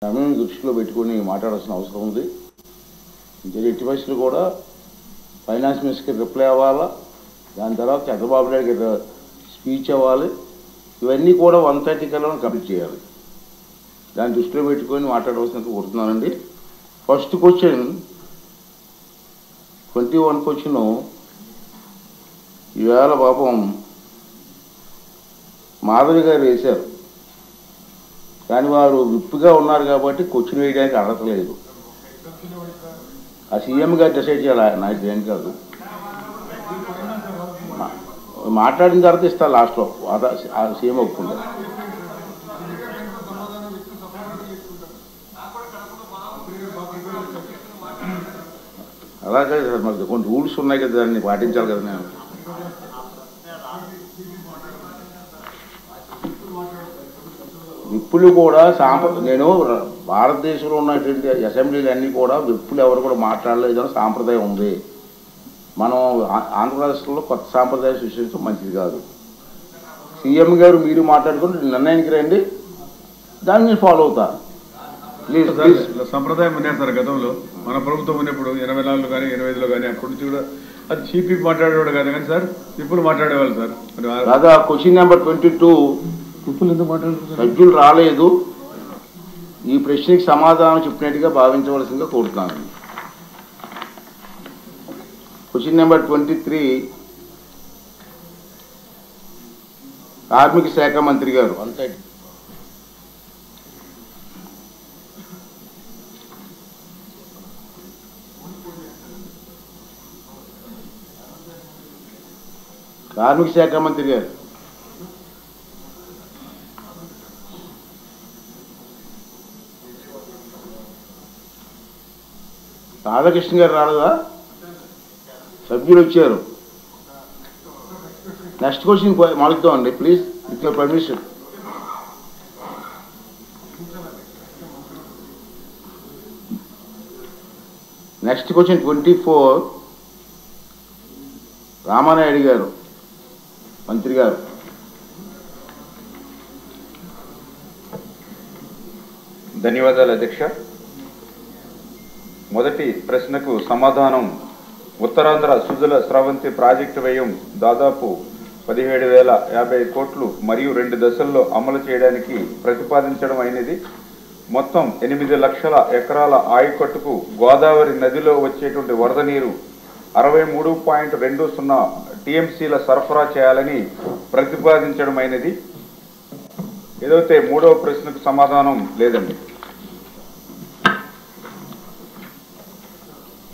సమయం దృష్టిలో పెట్టుకొని మాట్లాడాల్సిన అవసరం ఉంది. ఎట్టి పరిస్థితులు కూడా ఫైనాన్స్ మినిస్టర్కి రిప్లై అవ్వాలా, దాని తర్వాత చంద్రబాబు నాయుడుకి స్పీచ్ అవ్వాలి. ఇవన్నీ కూడా 1:30 కల్లా కంప్లీట్ చేయాలి. దాన్ని దృష్టిలో పెట్టుకొని మాట్లాడవలసినట్టు కోరుతున్నానండి. ఫస్ట్ క్వశ్చన్ 21 క్వశ్చన్ ఈవేళ పాపం మాధవి గారు వేశారు, కానీ వారు విప్పుగా ఉన్నారు కాబట్టి క్వశ్చన్ వేయడానికి అర్హత లేదు. ఆ సీఎం గారు డిసైడ్ చేయాలి, నాకు ఏం కాదు. మాట్లాడిన తర్వాత ఇస్తారు లాస్ట్లో, ఆ సీఎం ఒప్పుకుంటారు. అలాగే సార్, మనకి కొన్ని రూల్స్ ఉన్నాయి కదా, దాన్ని పాటించాలి కదా. నేను విప్పులు కూడా నేను భారతదేశంలో ఉన్నటువంటి అసెంబ్లీలు అన్నీ కూడా విప్పులు ఎవరు కూడా మాట్లాడలేదని సాంప్రదాయం ఉంది. మనం ఆంధ్రప్రదేశ్లో కొత్త సాంప్రదాయం సృష్టించడం మంచిది కాదు. సీఎం గారు మీరు మాట్లాడుకుని నిర్ణయానికి రండి, దాన్ని నేను ఫాలో అవుతా. Please please. సంప్రదాయం ఉన్నాయి సార్, గతంలో మన ప్రభుత్వం ఉన్నప్పుడు 84లో కానీ 85లో కానీ అప్పటి నుంచి కూడా అది చీఫ్ విప్ మాట్లాడేవాడు కాదు, కానీ సార్ విప్పులు మాట్లాడేవాళ్ళు సార్. కాదా క్వశ్చన్ నెంబర్ 22 విప్పులు ఎందుకు మాట్లాడారు? సభ్యులు రాలేదు, ఈ ప్రశ్నకి సమాధానం చెప్పినట్టుగా భావించవలసిందిగా కోరుతున్నాను. క్వశ్చన్ నెంబర్ 23 కార్మిక శాఖ మంత్రి గారు. కార్మిక శాఖ మంత్రి గారు రాధాకృష్ణ గారు రాలేదా? సభ్యులు వచ్చారు. నెక్స్ట్ క్వశ్చన్ మొదలుద్దామండి please, with your permission. Next question 24 Ramanaidu గారు మంత్రి గారు. ధన్యవాదాలు అధ్యక్ష. మొదటి ప్రశ్నకు సమాధానం, ఉత్తరాంధ్ర సుజల స్రవంతి ప్రాజెక్టు వ్యయం దాదాపు 17,050 కోట్లు మరియు 2 దశల్లో అమలు చేయడానికి ప్రతిపాదించడం అయినది. మొత్తం 8 లక్షల ఎకరాల ఆయకట్టుకు గోదావరి నదిలో వచ్చేటువంటి వరద నీరు 63.20 టీఎంసీల సరఫరా చేయాలని ప్రతిపాదించడం అయినది. ఏదైతే మూడవ ప్రశ్నకు సమాధానం లేదండి.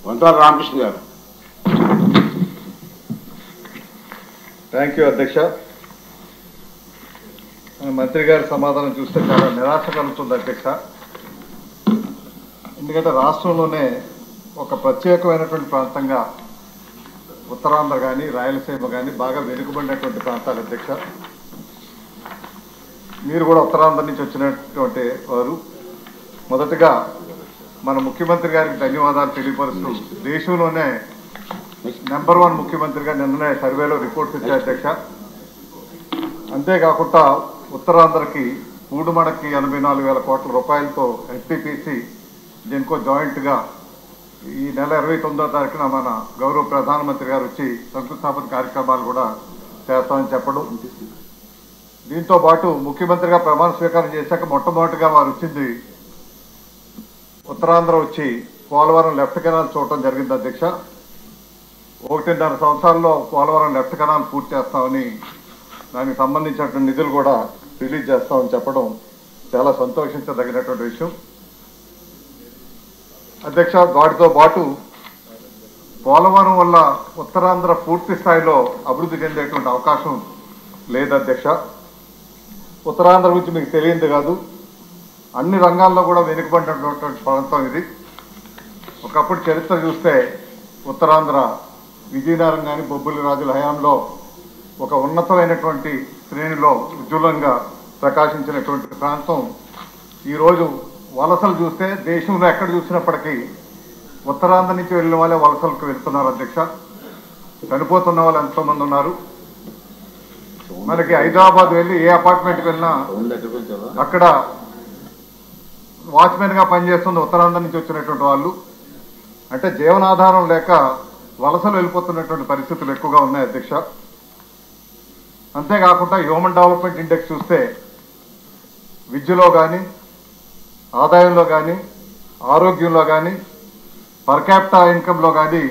వంతాల రామకృష్ణ గారు. థ్యాంక్ యూ అధ్యక్ష. మంత్రి గారి సమాధానం చూస్తే చాలా నిరాశ కలుగుతుంది అధ్యక్ష. ఎందుకంటే రాష్ట్రంలోనే ఒక ప్రత్యేకమైనటువంటి ప్రాంతంగా ఉత్తరాంధ్ర కానీ రాయలసీమ కానీ బాగా వెనుకబడినటువంటి ప్రాంతాలు అధ్యక్ష. మీరు కూడా ఉత్తరాంధ్ర నుంచి వచ్చినటువంటి వారు. మొదటగా మన ముఖ్యమంత్రి గారికి ధన్యవాదాలు తెలియపరుస్తూ, దేశంలోనే నెంబర్ 1 ముఖ్యమంత్రిగా నిన్ననే సర్వేలో రిపోర్ట్స్ ఇచ్చారు అధ్యక్ష. అంతేకాకుండా ఉత్తరాంధ్రకి కూడుమడకి 84,000 కోట్ల రూపాయలతో ఎస్పీపీసీ దీనికో జాయింట్గా ఈ నెల 29వ తారీఖున మన గౌరవ ప్రధానమంత్రి గారు వచ్చి శంకుస్థాపన కార్యక్రమాలు కూడా చేస్తామని చెప్పడం. దీంతో పాటు ముఖ్యమంత్రిగా ప్రమాణ స్వీకారం చేశాక మొట్టమొదటిగా వారు వచ్చింది ఉత్తరాంధ్ర వచ్చి పోలవరం లెఫ్ట్ కెనాల్ చూడటం జరిగింది అధ్యక్ష. 1.5 సంవత్సరాల్లో పోలవరం లెఫ్ట్ కెనాల్ పూర్తి చేస్తామని, దానికి సంబంధించినటువంటి నిధులు కూడా రిలీజ్ చేస్తామని చెప్పడం చాలా సంతోషించదగినటువంటి విషయం అధ్యక్ష. వాటితో పాటు పోలవరం వల్ల ఉత్తరాంధ్ర పూర్తి స్థాయిలో అభివృద్ధి చెందేటువంటి అవకాశం లేదు అధ్యక్ష. ఉత్తరాంధ్ర గురించి మీకు తెలియదు కాదు, అన్ని రంగాల్లో కూడా వెనుకబడినటువంటి ప్రాంతం ఇది. ఒకప్పుడు చరిత్ర చూస్తే ఉత్తరాంధ్ర విజయనగరం కానీ బొబ్బిలి రాజుల హయాంలో ఒక ఉన్నతమైనటువంటి శ్రేణిలో ఉజ్వలంగా ప్రకాశించినటువంటి ప్రాంతం. ఈరోజు వలసలు చూస్తే దేశంలో ఎక్కడ చూసినప్పటికీ ఉత్తరాంధ్ర నుంచి వెళ్ళిన వాళ్ళే వలసలకు వెళ్తున్నారు అధ్యక్ష. చనిపోతున్న వాళ్ళు ఎంతోమంది ఉన్నారు. మనకి హైదరాబాద్ వెళ్ళి ఏ అపార్ట్మెంట్కి వెళ్ళినా అక్కడ వాచ్మెన్గా పనిచేస్తుంది ఉత్తరాంధ్ర నుంచి వచ్చినటువంటి వాళ్ళు. అంటే జీవనాధారం లేక వలసలు వెళ్ళిపోతున్నటువంటి పరిస్థితులు ఎక్కువగా ఉన్నాయి అధ్యక్ష. అంతేకాకుండా హ్యూమన్ డెవలప్మెంట్ ఇండెక్స్ చూస్తే విద్యలో కానీ, ఆదాయంలో కానీ, ఆరోగ్యంలో కానీ, పర్ క్యాపిటా ఇన్కంలో కానీ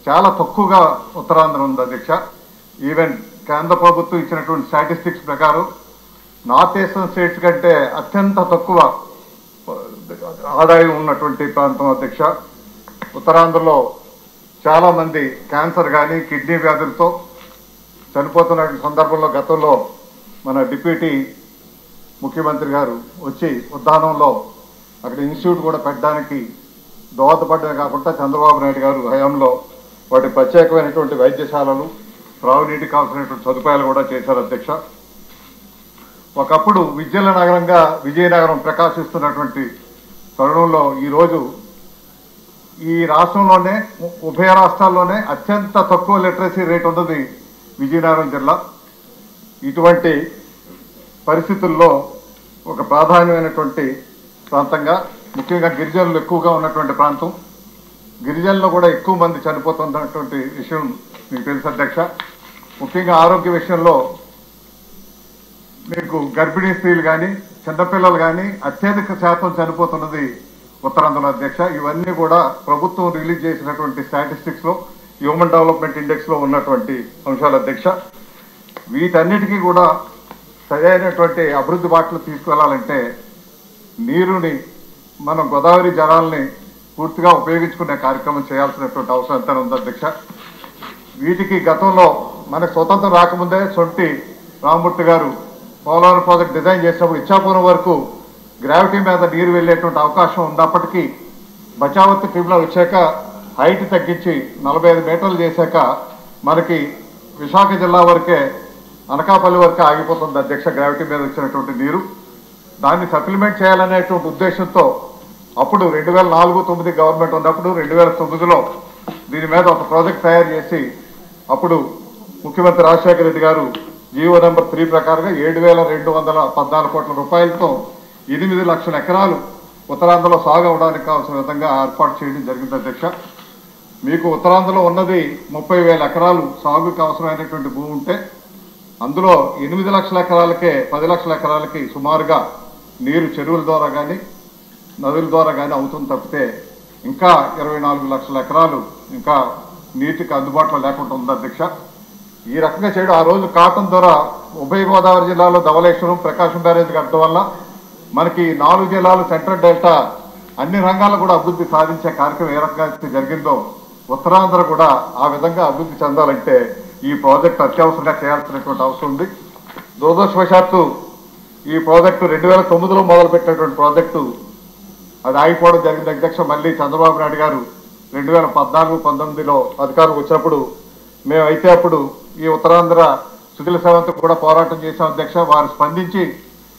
చాలా తక్కువగా ఉత్తరాంధ్ర ఉంది అధ్యక్ష. ఈవెన్ కేంద్ర ప్రభుత్వం ఇచ్చినటువంటి స్టాటిస్టిక్స్ ప్రకారం నార్త్ ఈస్టర్న్ స్టేట్స్ కంటే అత్యంత తక్కువ ఆదాయం ఉన్నటువంటి ప్రాంతం అధ్యక్ష. ఉత్తరాంధ్రలో చాలామంది క్యాన్సర్ కానీ, కిడ్నీ వ్యాధులతో చనిపోతున్న సందర్భంలో గతంలో మన డిప్యూటీ ముఖ్యమంత్రి గారు వచ్చి ఉద్దానంలో అక్కడ ఇన్స్టిట్యూట్ కూడా పెట్టడానికి దోహదపడమే కాకుండా చంద్రబాబు నాయుడు గారు హయాంలో వాటి ప్రత్యేకమైనటువంటి వైద్యశాలలు, త్రాగునీటికి కావాల్సినటువంటి సదుపాయాలు కూడా చేశారు అధ్యక్ష. ఒకప్పుడు విద్యల నగరంగా విజయనగరం ప్రకాశిస్తున్నటువంటి తరుణంలో ఈరోజు ఈ రాష్ట్రంలోనే, ఉభయ రాష్ట్రాల్లోనే అత్యంత తక్కువ లిటరసీ రేట్ ఉన్నది విజయనగరం జిల్లా. ఇటువంటి పరిస్థితుల్లో ఒక ప్రాధాన్యమైనటువంటి ప్రాంతంగా, ముఖ్యంగా గిరిజనులు ఎక్కువగా ఉన్నటువంటి ప్రాంతం, గిరిజనుల్లో కూడా ఎక్కువ మంది చనిపోతున్నటువంటి విషయం మీకు తెలుసు అధ్యక్ష. ముఖ్యంగా ఆరోగ్య విషయంలో మీకు గర్భిణీ స్త్రీలు కానీ, చిన్నపిల్లలు కానీ అత్యధిక శాతం చనిపోతున్నది ఉత్తరాంధ్రలో అధ్యక్ష. ఇవన్నీ కూడా ప్రభుత్వం రిలీజ్ చేసినటువంటి స్టాటిస్టిక్స్లో, హ్యూమన్ డెవలప్మెంట్ ఇండెక్స్లో ఉన్నటువంటి అంశాలు అధ్యక్ష. వీటన్నిటికీ కూడా సరైనటువంటి అభివృద్ధి బాటలు తీసుకువెళ్ళాలంటే నీరుని, మనం గోదావరి జలాల్ని పూర్తిగా ఉపయోగించుకునే కార్యక్రమం చేయాల్సినటువంటి అవసరం ఎంత ఉంది అధ్యక్ష. వీటికి గతంలో మనకు స్వతంత్రం రాకముందే సొంటి రామమూర్తి గారు పోలవరం ప్రాజెక్ట్ డిజైన్ చేసినప్పుడు ఇచ్చాపురం వరకు గ్రావిటీ మీద నీరు వెళ్ళేటువంటి అవకాశం ఉన్నప్పటికీ బచావత్ ట్రిబ్యునల్ వచ్చాక హైట్ తగ్గించి 45 మీటర్లు చేశాక మనకి విశాఖ జిల్లా వరకే, అనకాపల్లి వరకే ఆగిపోతుంది అధ్యక్ష గ్రావిటీ మీద వచ్చినటువంటి నీరు. దాన్ని సప్లిమెంట్ చేయాలనేటువంటి ఉద్దేశంతో అప్పుడు 2004-09 గవర్నమెంట్ ఉన్నప్పుడు 2009లో దీని మీద ఒక ప్రాజెక్ట్ తయారు చేసి అప్పుడు ముఖ్యమంత్రి రాజశేఖర రెడ్డి గారు జీవో నెంబర్ 3 ప్రకారంగా 7,214 కోట్ల రూపాయలతో 8 లక్షల ఎకరాలు ఉత్తరాంధ్రలో సాగు అవడానికి కావాల్సిన విధంగా ఏర్పాటు చేయడం జరిగింది అధ్యక్ష. మీకు ఉత్తరాంధ్రలో ఉన్నది 30,000 ఎకరాలు సాగుకి అవసరమైనటువంటి భూమి ఉంటే అందులో 8 లక్షల ఎకరాలకే 10 లక్షల ఎకరాలకి సుమారుగా నీరు చెరువుల ద్వారా కానీ, నదుల ద్వారా కానీ అవుతుంది తప్పితే ఇంకా 24 లక్షల ఎకరాలు ఇంకా నీటికి అందుబాటులో లేకుండా ఉంది అధ్యక్ష. ఈ రకంగా చేయడం, ఆ రోజు కాటన్ ద్వారా ఉభయ గోదావరి జిల్లాలో ధవళేశ్వరం, ప్రకాశం బ్యారేజ్ కట్టడం వల్ల మనకి 4 జిల్లాలు సెంట్రల్ డెల్టా అన్ని రంగాల్లో కూడా అభివృద్ధి సాధించే కార్యక్రమం ఏ రకంగా జరిగిందో ఉత్తరాంధ్ర కూడా ఆ విధంగా అభివృద్ధి చెందాలంటే ఈ ప్రాజెక్టు అత్యవసరంగా చేయాల్సినటువంటి అవసరం ఉంది. దురదృష్టవశాత్తు ఈ ప్రాజెక్టు 2009లో మొదలుపెట్టినటువంటి ప్రాజెక్టు అది ఆగిపోవడం జరిగింది అధ్యక్ష. మళ్ళీ చంద్రబాబు నాయుడు గారు 2014-19లో అధికారం వచ్చినప్పుడు మేమైతే అప్పుడు ఈ ఉత్తరాంధ్ర సుజల సేవంతో కూడా పోరాటం చేశాం అధ్యక్ష. వారు స్పందించి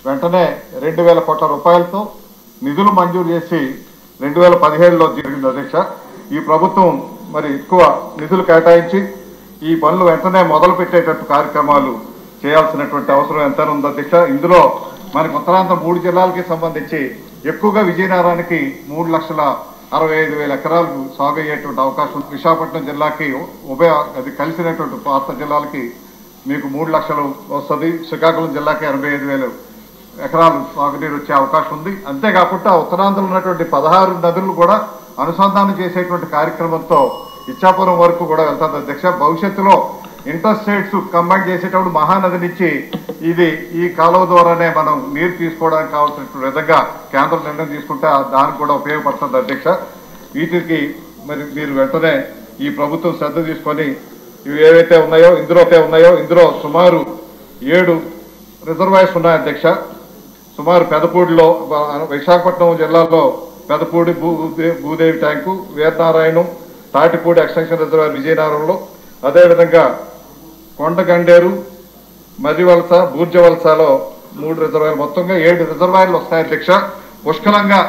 వెంటనే 2,000 కోట్ల రూపాయలతో నిధులు మంజూరు చేసి 2017లో జరిగింది అధ్యక్ష. ఈ ప్రభుత్వం మరి ఎక్కువ నిధులు కేటాయించి ఈ పనులు వెంటనే మొదలు పెట్టేటట్టు కార్యక్రమాలు చేయాల్సినటువంటి అవసరం ఎంత ఉంది అధ్యక్ష. ఇందులో మనకి ఉత్తరాంధ్ర 3 జిల్లాలకి సంబంధించి ఎక్కువగా విజయనగరానికి 3,65,000 ఎకరాలు సాగు అయ్యేటువంటి అవకాశం, విశాఖపట్నం జిల్లాకి అది కలిసినటువంటి పాత జిల్లాలకి మీకు 3 లక్షలు వస్తుంది, శ్రీకాకుళం జిల్లాకి 85,000 ఎకరాలు సాగునీరు వచ్చే అవకాశం ఉంది. అంతేకాకుండా ఉత్తరాంధ్రలో ఉన్నటువంటి 16 నదులు కూడా అనుసంధానం చేసేటువంటి కార్యక్రమంతో ఇచ్చాపురం వరకు కూడా వెళ్తుంది అధ్యక్ష. భవిష్యత్తులో ఇంటర్ స్టేట్స్ కంబైన్ చేసేటప్పుడు మహానది నుంచి ఈ కాలువ ద్వారానే మనం నీరు తీసుకోవడానికి కావాల్సిన విధంగా కేంద్రం నిర్ణయం తీసుకుంటే దానికి కూడా ఉపయోగపడుతుంది అధ్యక్ష. వీటికి మరి మీరు వెంటనే ఈ ప్రభుత్వం శ్రద్ధ తీసుకొని ఇవి ఏవైతే ఉన్నాయో ఇందులో సుమారు 7 రిజర్వాయర్స్ ఉన్నాయి అధ్యక్ష. సుమారు పెదపూడిలో, విశాఖపట్నం జిల్లాలో Pedapudi Bhudevi tank, Veeranarayanam, Tatipudi extension reservoir విజయనగరంలో, అదేవిధంగా కొండగండేరు, మర్రివలస, బూర్జవలసలో 3 రిజర్వాయర్లు, మొత్తంగా 7 రిజర్వాయర్లు వస్తాయి అధ్యక్ష. పుష్కలంగా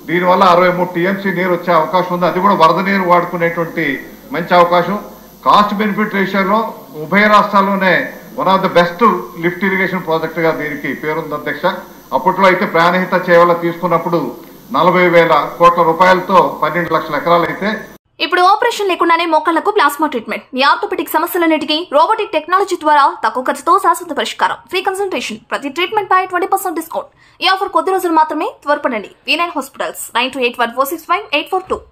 దీనివల్ల 63 టీఎంసీ నీరు వచ్చే అవకాశం ఉంది. అది కూడా వరద నీరు వాడుకునేటువంటి మంచి అవకాశం. కాస్ట్ బెనిఫిట్ రేషియోలో ఉభయ రాష్ట్రాల్లోనే one of the best lift irrigation ప్రాజెక్టుగా దీనికి పేరుంది అధ్యక్ష. అప్పట్లో అయితే ప్రాణహిత చేవల తీసుకున్నప్పుడు 40,000 కోట్ల రూపాయలతో 12 లక్షల ఎకరాలు అయితే ఇప్పుడు ఆపరేషన్ లేకుండానే మోకాళ్లకు ప్లాస్మా ట్రీట్మెంట్. మీ ఆర్థోపెడిక్ సమస్యలన్నిటికీ రోబోటిక్ టెక్నాలజీ ద్వారా తక్కువ ఖర్చుతో శాశ్వత పరిష్కారం. Free consultation. ప్రతి ట్రీట్మెంట్ పై 20% డిస్కౌంట్. ఈ ఆఫర్ కొద్ది రోజులు మాత్రమే. త్వరపడండి. V9 hospitals 9281465842.